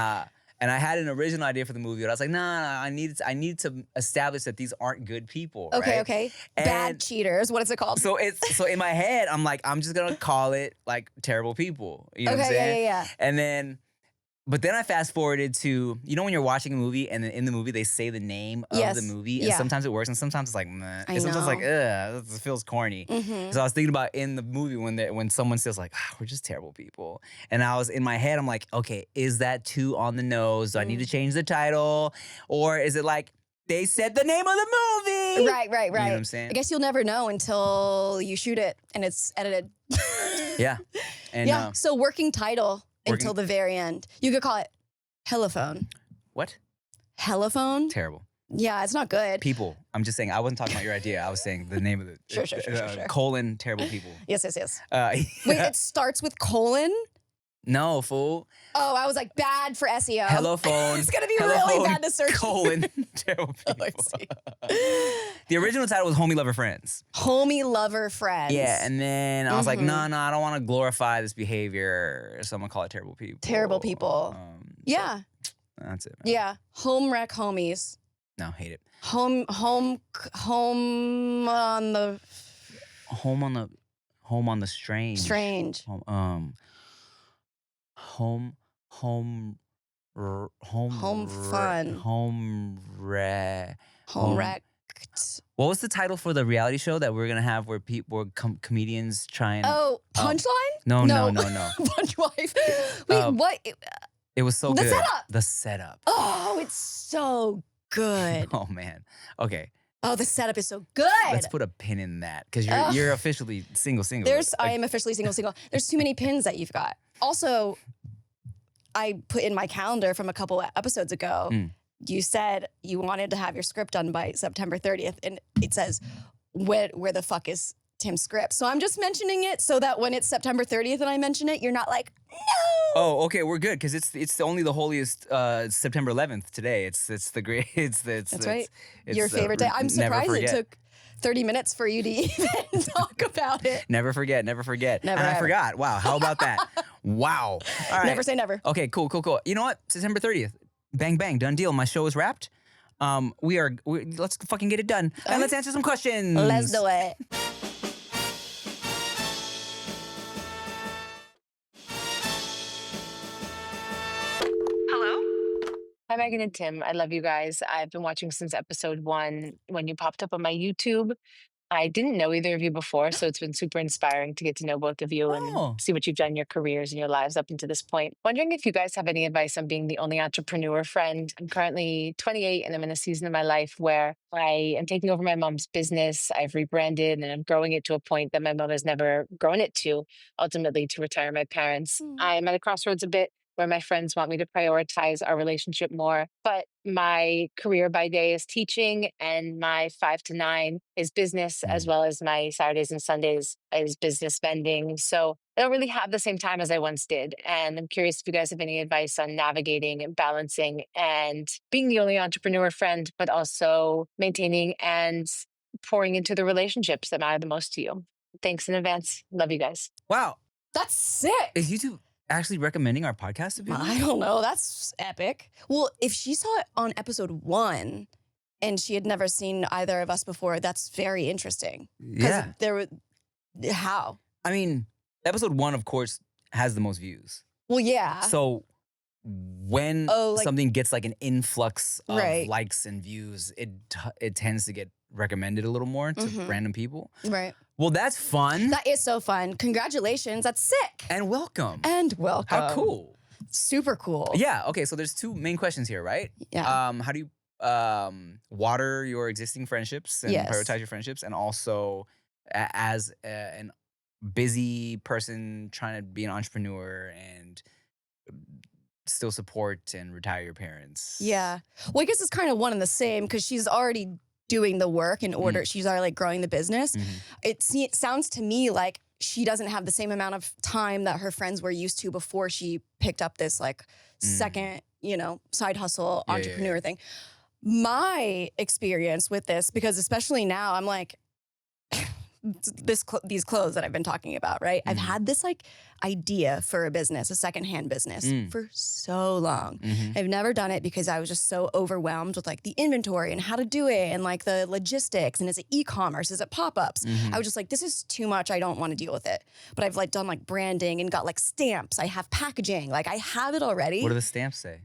I had an original idea for the movie, but I was like, nah, I need to establish that these aren't good people. Okay, right? okay. Bad cheaters. What is it called? So in my head, I'm like, I'm just gonna call it like terrible people. You know what I'm saying? Yeah. And then But then I fast forwarded to, you know, when you're watching a movie and then in the movie they say the name of the movie, and sometimes it works and sometimes it's like, meh. And sometimes it's like, ugh, it feels corny. So I was thinking about in the movie when someone says like, we're just terrible people. And I was in my head, I'm like, okay, is that too on the nose? Do I need to change the title? Or is it like, they said the name of the movie? Right. You know what I'm saying? I guess you'll never know until you shoot it and it's edited. Yeah. And so working title until the very end. You could call it Hellophone. What? Hellophone? Terrible. Yeah, it's not good. People. I'm just saying, I wasn't talking about your idea. I was saying the name of the Sure. colon, terrible people. Yes. Wait, it starts with colon? No, fool. Oh, I was like, bad for SEO. Hello phone. It's going to be really bad to search. Colon, terrible people. I see. The original title was Homie Lover Friends. Homie Lover Friends. Yeah, and then I was like, no, I don't want to glorify this behavior, so I'm going to call it terrible people. Terrible people. Yeah. So that's it, man. Yeah. Home wreck homies. No, hate it. Home on the... Home on the strange. Strange. Home fun. Home wrecked. What was the title for the reality show that we're gonna have where comedians try and... Oh, Punchline? No. Punchwife. Wait, what? It was so good. Setup. The setup. Oh, it's so good. Oh man. Okay. Oh, the setup is so good. Let's put a pin in that because you're officially single. I am officially single. There's too many pins that you've got. Also, I put in my calendar from a couple episodes ago, you said you wanted to have your script done by September 30th. And it says, where the fuck is Tim's script? So I'm just mentioning it so that when it's September 30th and I mention it, you're not like, no. Oh, okay, we're good because it's only the holiest September 11th today. It's the great. That's right. Your favorite day. I'm surprised it took 30 minutes for you to even talk about it. Never forget. I forgot. Wow, how about that? Wow. All right. Never say never. Okay, cool. You know what? September 30th. Bang, bang. Done deal. My show is wrapped. Let's fucking get it done. And let's answer some questions. Let's do it. Hi, Megan and Tim. I love you guys. I've been watching since episode 1 when you popped up on my YouTube. I didn't know either of you before, so it's been super inspiring to get to know both of you and see what you've done in your careers and your lives up until this point. Wondering if you guys have any advice on being the only entrepreneur friend. I'm currently 28 and I'm in a season of my life where I am taking over my mom's business. I've rebranded and I'm growing it to a point that my mom has never grown it to, ultimately to retire my parents. I'm at a crossroads a bit where my friends want me to prioritize our relationship more. But my career by day is teaching and my 5 to 9 is business, as well as my Saturdays and Sundays is business spending. So I don't really have the same time as I once did. And I'm curious if you guys have any advice on navigating and balancing and being the only entrepreneur friend, but also maintaining and pouring into the relationships that matter the most to you. Thanks in advance. Love you guys. Wow. That's sick. Is YouTube actually recommending our podcast to people? I don't know. That's epic. Well, if she saw it on episode 1 and she had never seen either of us before, that's very interesting. Yeah. How? I mean, episode 1, of course, has the most views. Well, yeah. So when something gets like an influx of likes and views, it tends to get recommended a little more to random people. Right. Well, that's fun. That is so fun. Congratulations. That's sick. And welcome. How cool. Super cool. Yeah. Okay. So there's 2 main questions here, right? Yeah. How do you water your existing friendships and prioritize your friendships? And also as an busy person trying to be an entrepreneur and still support and retire your parents. Yeah. Well, I guess it's kind of one and the same because she's already doing the work in order. She's already like growing the business. It sounds to me like she doesn't have the same amount of time that her friends were used to before she picked up this like second, side hustle entrepreneur thing. My experience with this, because especially now I'm like, these clothes that I've been talking about, right? I've had this like idea for a business, a secondhand business for so long. I've never done it because I was just so overwhelmed with like the inventory and how to do it and like the logistics and is it e-commerce, is it pop-ups? I was just like, this is too much. I don't want to deal with it. But I've like done like branding and got like stamps. I have packaging. Like I have it already. What do the stamps say?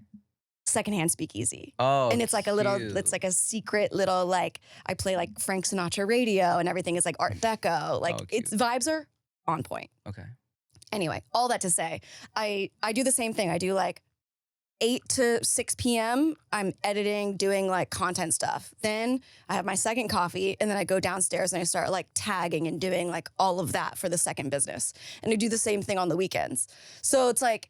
Secondhand speakeasy. Oh, and it's like a little, it's like a secret little, like I play like Frank Sinatra radio and everything is like Art Deco. Like its vibes are on point. Okay. Anyway, all that to say, I do the same thing. I do like 8 to 6 p.m. I'm editing, doing like content stuff. Then I have my second coffee and then I go downstairs and I start like tagging and doing like all of that for the second business. And I do the same thing on the weekends. So it's like,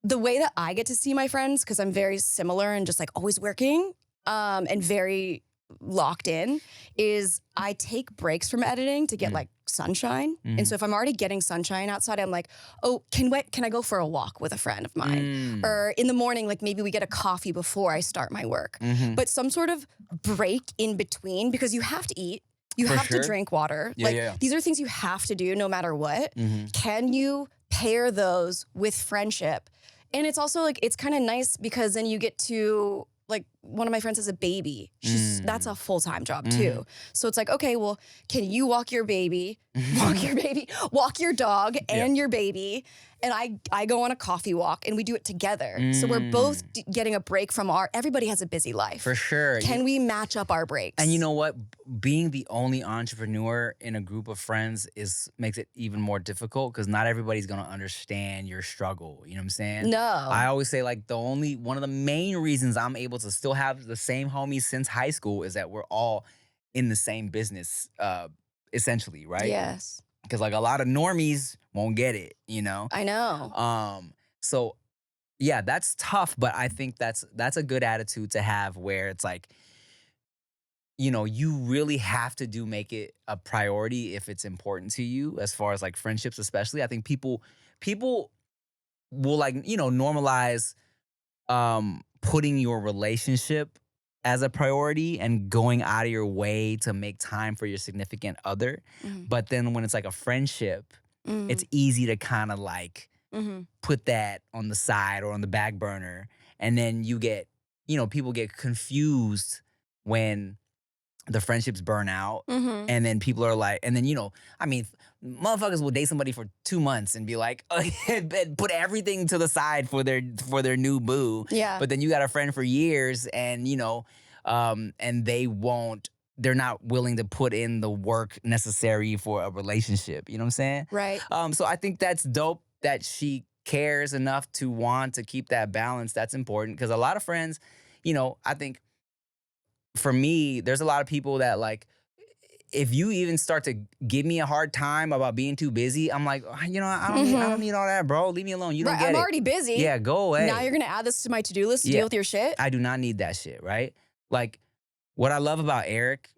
the way that I get to see my friends, because I'm very similar and just like always working and very locked in, is I take breaks from editing to get like sunshine. And so if I'm already getting sunshine outside, I'm like, oh, can I go for a walk with a friend of mine? Or in the morning, like maybe we get a coffee before I start my work. But some sort of break in between, because you have to eat. You have to drink water. These are things you have to do no matter what. Can you pair those with friendship? And it's also like, it's kind of nice because then you get to, like, one of my friends has a baby. That's a full-time job too. So it's like, okay, well, can you walk your dog and your baby, and I go on a coffee walk and we do it together. So we're both getting a break from everybody has a busy life. For sure. Can we match up our breaks? And you know what? Being the only entrepreneur in a group of friends makes it even more difficult because not everybody's gonna understand your struggle. You know what I'm saying? No. I always say like one of the main reasons I'm able to still have the same homies since high school is that we're all in the same business, essentially, right? Yes. Because like a lot of normies won't get it, you know? I know. So yeah, that's tough, but I think that's a good attitude to have where it's like, you know, you really have to make it a priority if it's important to you as far as like friendships, especially. I think people will like, you know, normalize putting your relationship as a priority and going out of your way to make time for your significant other. But then when it's like a friendship, it's easy to kind of like put that on the side or on the back burner. And then people get confused when the friendships burn out. And then people are like, and then, you know, I mean, motherfuckers will date somebody for 2 months and be like, put everything to the side for their new boo. Yeah. But then you got a friend for years and, you know, and they're not willing to put in the work necessary for a relationship. You know what I'm saying? Right. So I think that's dope that she cares enough to want to keep that balance. That's important because a lot of friends, you know, I think for me, there's a lot of people that like, if you even start to give me a hard time about being too busy, I'm like, you know, I don't need all that, bro. Leave me alone. You don't get it. I'm already busy. Yeah, go away. Now you're gonna add this to my to-do list to deal with your shit? I do not need that shit, right? Like, what I love about Eric,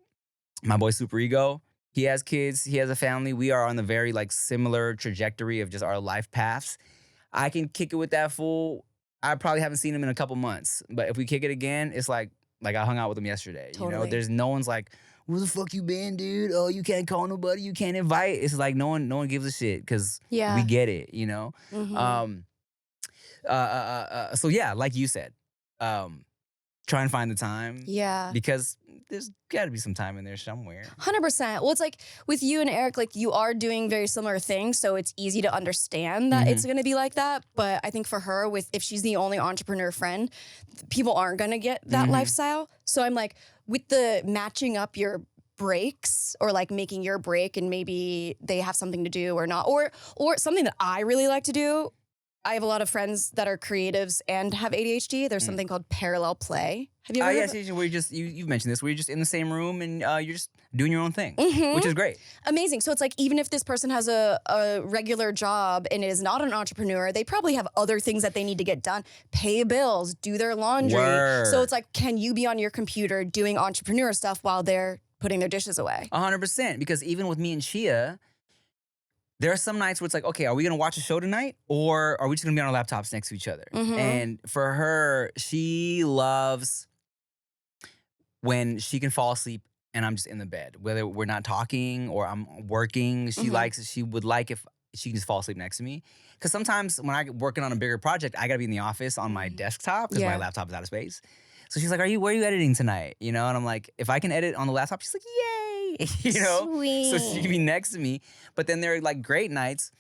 my boy Super Ego, he has kids, he has a family. We are on the very like similar trajectory of just our life paths. I can kick it with that fool. I probably haven't seen him in a couple months, but if we kick it again, it's like I hung out with him yesterday. Totally. You know, there's no one's like, where the fuck you been, dude? Oh, you can't call nobody, you can't invite. It's like no one gives a shit because we get it, you know? So yeah, like you said, try and find the time. Yeah. Because there's got to be some time in there somewhere. 100%. Well, it's like with you and Eric, like you are doing very similar things, so it's easy to understand that it's going to be like that. But I think for her, if she's the only entrepreneur friend, people aren't going to get that lifestyle. So I'm like, with the matching up your breaks or like making your break and maybe they have something to do or not, or something that I really like to do. I have a lot of friends that are creatives and have ADHD. There's something called parallel play. Have you ever heard of it? Where you've mentioned this, where you're just in the same room and you're just doing your own thing, which is great. Amazing. So it's like, even if this person has a regular job and is not an entrepreneur, they probably have other things that they need to get done, pay bills, do their laundry. Word. So it's like, can you be on your computer doing entrepreneur stuff while they're putting their dishes away? 100%. Because even with me and Chia, there are some nights where it's like, okay, are we going to watch a show tonight? Or are we just going to be on our laptops next to each other? And for her, she loves when she can fall asleep and I'm just in the bed. Whether we're not talking or I'm working, she would like if she can just fall asleep next to me. Because sometimes when I'm working on a bigger project, I gotta be in the office on my desktop because my laptop is out of space. So she's like, where are you editing tonight? You know, and I'm like, if I can edit on the laptop, she's like, yay, you know? Sweet. So she can be next to me. But then there are like great nights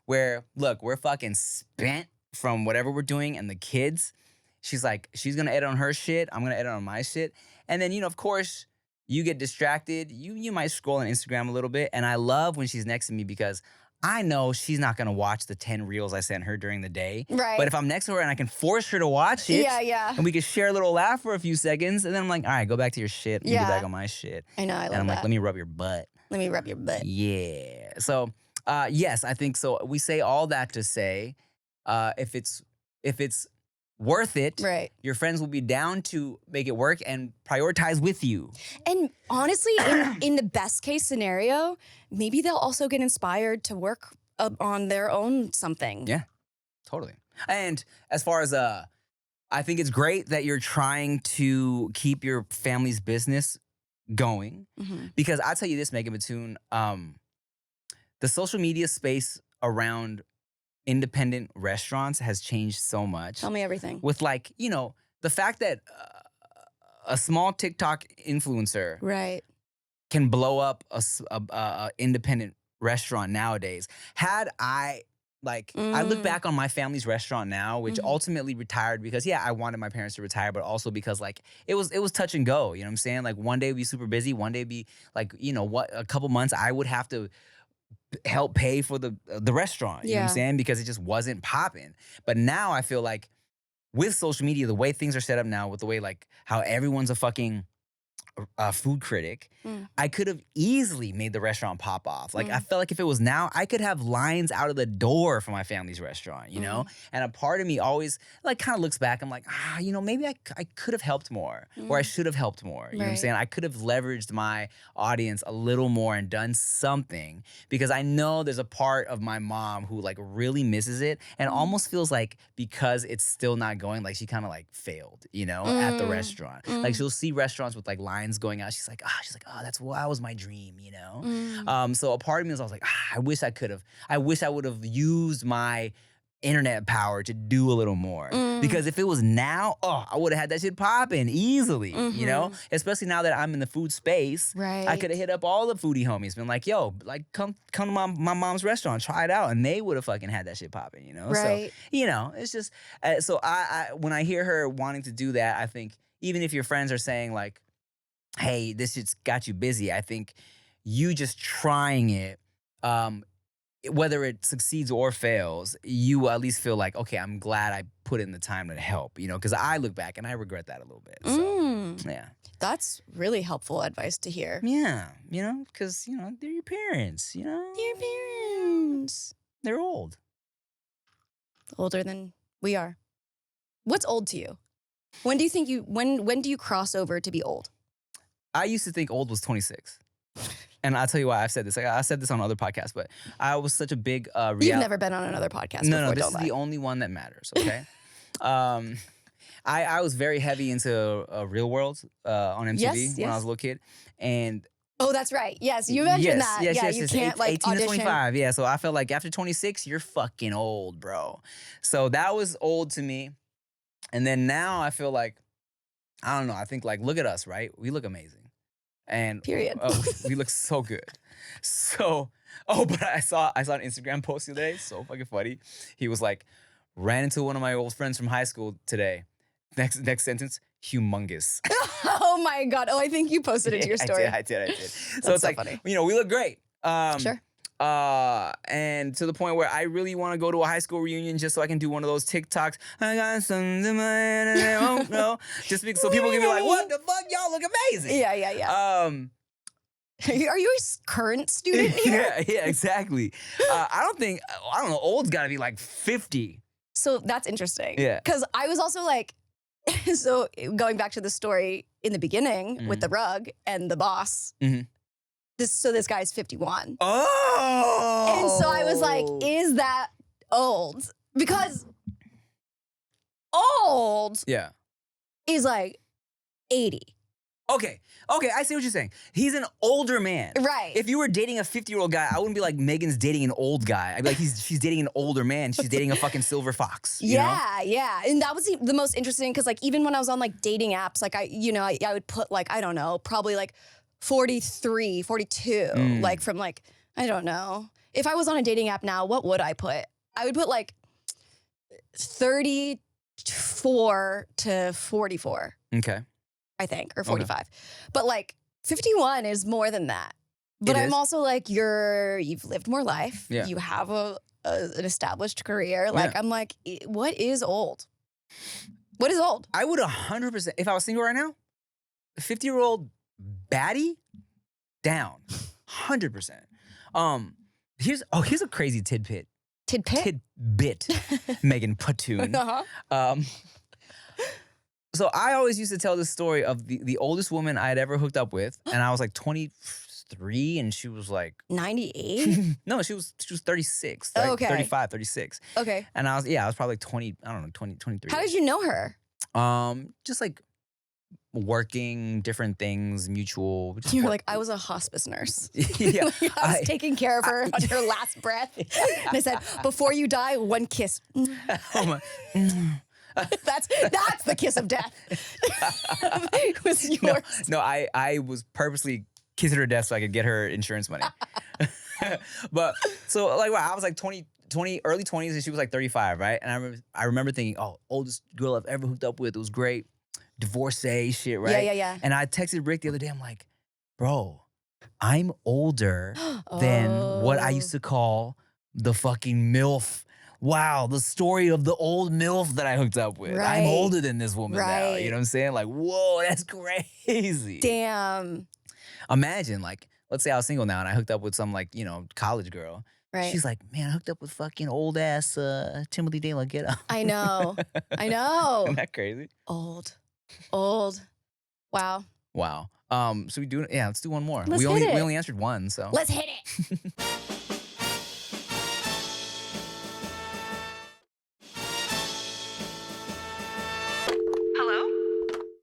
where, look, we're fucking spent from whatever we're doing and the kids. She's like, she's gonna edit on her shit. I'm gonna edit on my shit. And then, you know, of course, you get distracted. You might scroll on Instagram a little bit. And I love when she's next to me because I know she's not gonna watch the 10 reels I sent her during the day. Right. But if I'm next to her and I can force her to watch it, and we can share a little laugh for a few seconds, and then I'm like, all right, go back to your shit. Let me get back on my shit. I know, I love And I'm that. like, let me rub your butt. Let me rub your butt. Yeah. So, yes, I think so. We say all that to say, if it's worth it, Right. your friends will be down to make it work and prioritize with you. And honestly, in the best case scenario, maybe they'll also get inspired to work on their own something. Yeah, totally. And as far as, I think it's great that you're trying to keep your family's business going. Because I'll tell you this, Megan Batoon, the social media space around independent restaurants has changed so much. Tell me everything. With like, you know, the fact that a small TikTok influencer can blow up a independent restaurant nowadays. Had I I look back on my family's restaurant now, which ultimately retired because I wanted my parents to retire, but also because like it was touch and go. You know what I'm saying? Like one day be super busy, one day be like, you know what, a couple months I would have to help pay for the restaurant. You know what I'm saying? Because it just wasn't popping. But now I feel like with social media, the way things are set up now, with the way like how everyone's a fucking food critic, I could have easily made the restaurant pop off. Like I felt like if it was now, I could have lines out of the door for my family's restaurant, you know? And a part of me always like kind of looks back, I'm like, you know, maybe I could have helped more or I should have helped more. You know what I'm saying? I could have leveraged my audience a little more and done something because I know there's a part of my mom who like really misses it and almost feels like because it's still not going, like she kind of like failed, you know, at the restaurant. Like she'll see restaurants with like lines going out. She's like, oh, that was my dream, you know? So a part of me was, I was like, I wish I would have used my internet power to do a little more. Because if it was now, I would have had that shit popping easily, you know? Especially now that I'm in the food space. Right. I could have hit up all the foodie homies, been like, yo, like come to my mom's restaurant, try it out. And they would have fucking had that shit popping, you know? Right. So, you know, it's just, so I when I hear her wanting to do that, I think even if your friends are saying like, hey, this shit's got you busy, I think you just trying it, whether it succeeds or fails, you at least feel like, okay, I'm glad I put in the time to help, you know, because I look back and I regret that a little bit. So, yeah. That's really helpful advice to hear. Yeah, you know, because, you know, they're your parents, you know? Your parents. They're old. Older than we are. What's old to you? When do you think when do you cross over to be old? I used to think old was 26. And I'll tell you why I've said this. I said this on other podcasts, but I was such a big You've never been on another podcast before, No, this don't is lie. the only one that matters, okay? I was very heavy into Real World on MTV when I was a little kid. And oh, that's right. Yes, you mentioned that. Yes, you can't like 18 audition. to 25. Yeah, so I felt like after 26, you're fucking old, bro. So that was old to me. And then now I feel like, I don't know, I think like, look at us, right? We look amazing. And period. We look so good. So, but I saw an Instagram post the other day, so fucking funny. He was like, ran into one of my old friends from high school today. Next sentence, humongous. Oh my God. Oh, I think you posted it to your story. I did. That's So it's like, funny. you know, we look great. Sure. And to the point where I really want to go to a high school reunion just so I can do one of those TikToks. I got something in my head and I won't know. Just so people can be like, what the fuck? Y'all look amazing. Yeah. Are you a current student here? Yeah, exactly. I don't know, old's gotta be like 50. So that's interesting. Yeah. Because I was also like, so going back to the story in the beginning with the rug and the boss, this guy's 51. Oh! And so I was like, is that old? Because old is like 80. Okay, I see what you're saying. He's an older man. Right. If you were dating a 50-year-old guy, I wouldn't be like, Megan's dating an old guy. I'd be like, she's dating an older man. She's dating a fucking silver fox. You know? Yeah. And that was the most interesting because like even when I was on like dating apps, like I would put like, I don't know, probably like 43, 42, like from like, I don't know. If I was on a dating app now, what would I put? I would put like 34 to 44. Okay. I think, or 45. Okay. But like 51 is more than that. But I'm also like, you've lived more life. Yeah. You have an established career. Like, I'm like, what is old? What is old? I would 100%, if I was single right now, 50-year-old baddie, down. 100%. Here's a crazy tidbit. Tidbit, Megan Patoon. So I always used to tell this story of the oldest woman I had ever hooked up with, and I was like 23, and she was like 98. No, she was 36. Right? Okay. 35, 36. Okay. And I was probably like 20. I don't know, 20, 23. How did you know her? Just like working different things, mutual. You were like, I was a hospice nurse. Yeah, I was taking care of her on her last breath, and I said, before you die, one kiss. Oh my. That's the kiss of death. It was yours. No, I was purposely kissing her death so I could get her insurance money. But so like, wow, I was like 20, early 20s, and she was like 35, right? And I remember thinking, oh, oldest girl I've ever hooked up with. It was great. Divorcee shit, right? Yeah. And I texted Rick the other day. I'm like, bro, I'm older than what I used to call the fucking MILF. Wow, the story of the old MILF that I hooked up with. Right. I'm older than this woman now. You know what I'm saying? Like, whoa, that's crazy. Damn. Imagine, like, let's say I was single now and I hooked up with some, like, you know, college girl. Right. She's like, man, I hooked up with fucking old ass Timothy De La Ghetto. I know. Isn't that crazy? Old. Wow. So let's do one more. We only answered one, so. Let's hit it.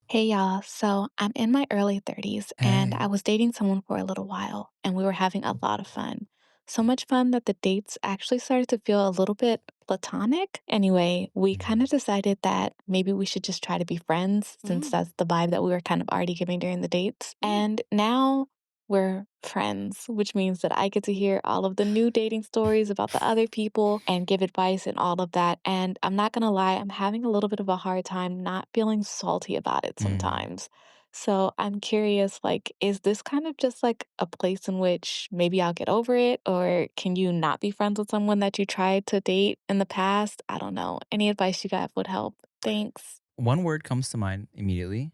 Hey y'all, so I'm in my early 30s and I was dating someone for a little while and we were having a lot of fun. So much fun that the dates actually started to feel a little bit platonic. Anyway, we kind of decided that maybe we should just try to be friends since that's the vibe that we were kind of already giving during the dates. And now we're friends, which means that I get to hear all of the new dating stories about the other people and give advice and all of that. And I'm not going to lie, I'm having a little bit of a hard time not feeling salty about it sometimes. So I'm curious, like, is this kind of just like a place in which maybe I'll get over it? Or can you not be friends with someone that you tried to date in the past? I don't know. Any advice you got would help. Thanks. One word comes to mind immediately.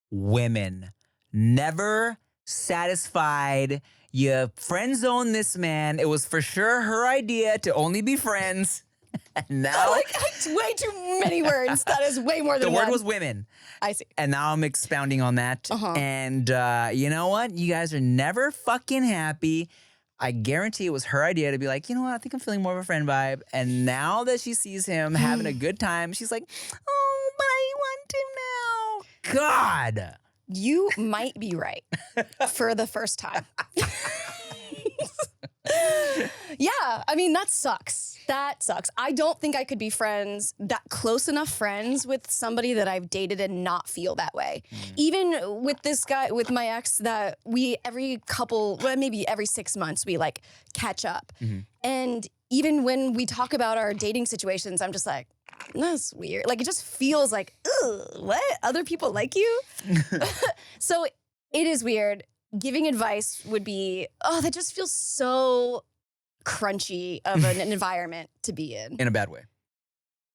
Women. Never satisfied. You friend zoned this man. It was for sure her idea to only be friends. And now, like way too many words. That is way more than the one. word was women. I see. And now I'm expounding on that. And you know what? You guys are never fucking happy. I guarantee it was her idea to be like, you know what? I think I'm feeling more of a friend vibe. And now that she sees him having a good time, she's like, oh, but I want him now. God. You might be right for the first time. Yeah, I mean, that sucks. I don't think I could be close enough friends with somebody that I've dated and not feel that way. Even with this guy, with my ex, that maybe every 6 months, we like catch up. And even when we talk about our dating situations, I'm just like, that's weird. Like, it just feels like, ugh, what? Other people like you? So it is weird. Giving advice would be, that just feels so crunchy of an environment to be in. In a bad way.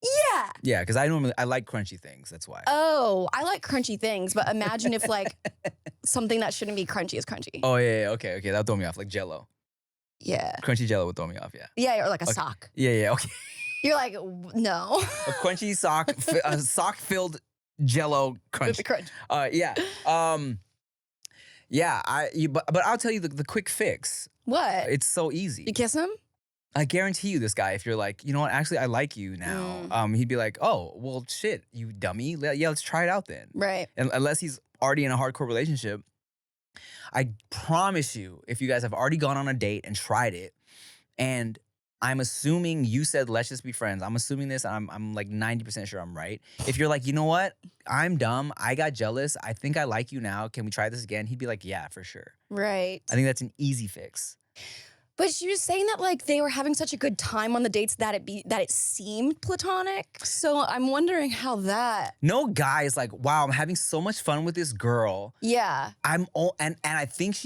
Yeah. Yeah, because I like crunchy things. That's why. Oh, I like crunchy things, but imagine if like something that shouldn't be crunchy is crunchy. Oh, yeah. Okay. That'll throw me off. Like Jell-O. Yeah. Crunchy Jell-O would throw me off, yeah. Yeah, or like a Okay. sock. Yeah, okay. You're like, no. A crunchy sock, a sock-filled Jell-O crunch. With the crunch. Yeah. But I'll tell you the quick fix. What? It's so easy. You kiss him? I guarantee you this guy, if you're like, you know what, actually I like you now, he'd be like, oh, well, shit, you dummy. Yeah, let's try it out then. Right. And unless he's already in a hardcore relationship, I promise you, if you guys have already gone on a date and tried it, and I'm assuming you said, let's just be friends. I'm assuming this. I'm like 90% sure I'm right. If you're like, you know what? I'm dumb. I got jealous. I think I like you now. Can we try this again? He'd be like, yeah, for sure. Right. I think that's an easy fix. But she was saying that like they were having such a good time on the dates that it seemed platonic. So I'm wondering how that. No guy is like, wow, I'm having so much fun with this girl. Yeah. And I think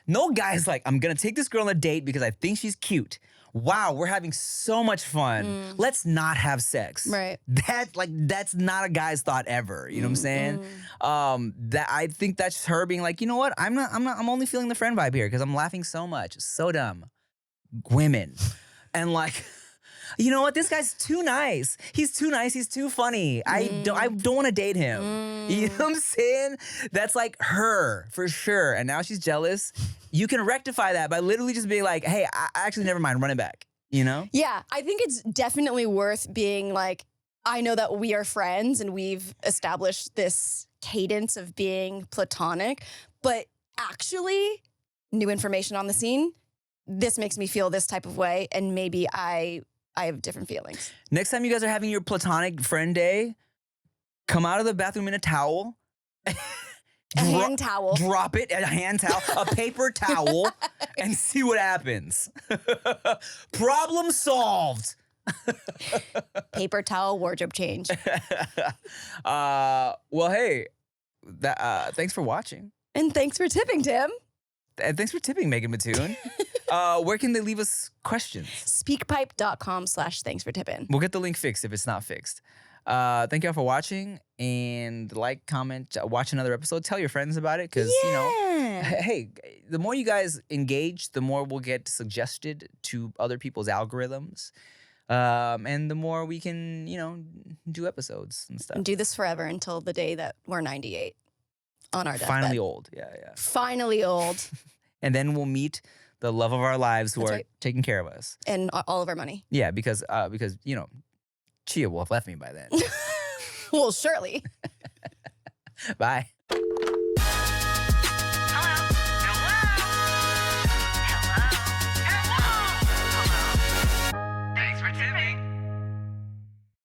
no guy is like, I'm gonna take this girl on a date because I think she's cute. Wow, we're having so much fun. Let's not have sex. Right. That's not a guy's thought ever. You know what I'm saying? That I think that's her being like, you know what? I'm only feeling the friend vibe here because I'm laughing so much. So dumb. Women. And like, you know what? This guy's too nice. He's too nice. He's too funny. I don't want to date him. You know what I'm saying? That's like her for sure. And now she's jealous. You can rectify that by literally just being like, hey, I actually never mind, run it back. You know? Yeah, I think it's definitely worth being like, I know that we are friends and we've established this cadence of being platonic, but actually, new information on the scene, this makes me feel this type of way, and maybe I have different feelings. Next time you guys are having your platonic friend day, come out of the bathroom in a towel. A hand towel. Drop it, a hand towel, a paper towel, and see what happens. Problem solved. Paper towel, wardrobe change. Well, hey, thanks for watching. And thanks for tipping, Tim. And thanks for tipping, Megan Mattoon. Where can they leave us questions? Speakpipe.com/thanks for tipping. We'll get the link fixed if it's not fixed. Thank y'all for watching, and like, comment, watch another episode. Tell your friends about it because, you know, hey, the more you guys engage, the more we'll get suggested to other people's algorithms. And the more we can, you know, do episodes and stuff. And do this forever until the day that we're 98 on our deathbed. Finally old. Yeah. Finally old. And then we'll meet the love of our lives who That's are right. taking care of us. And all of our money. Yeah, because you know, Chia will have left me by then. Well, surely. Bye.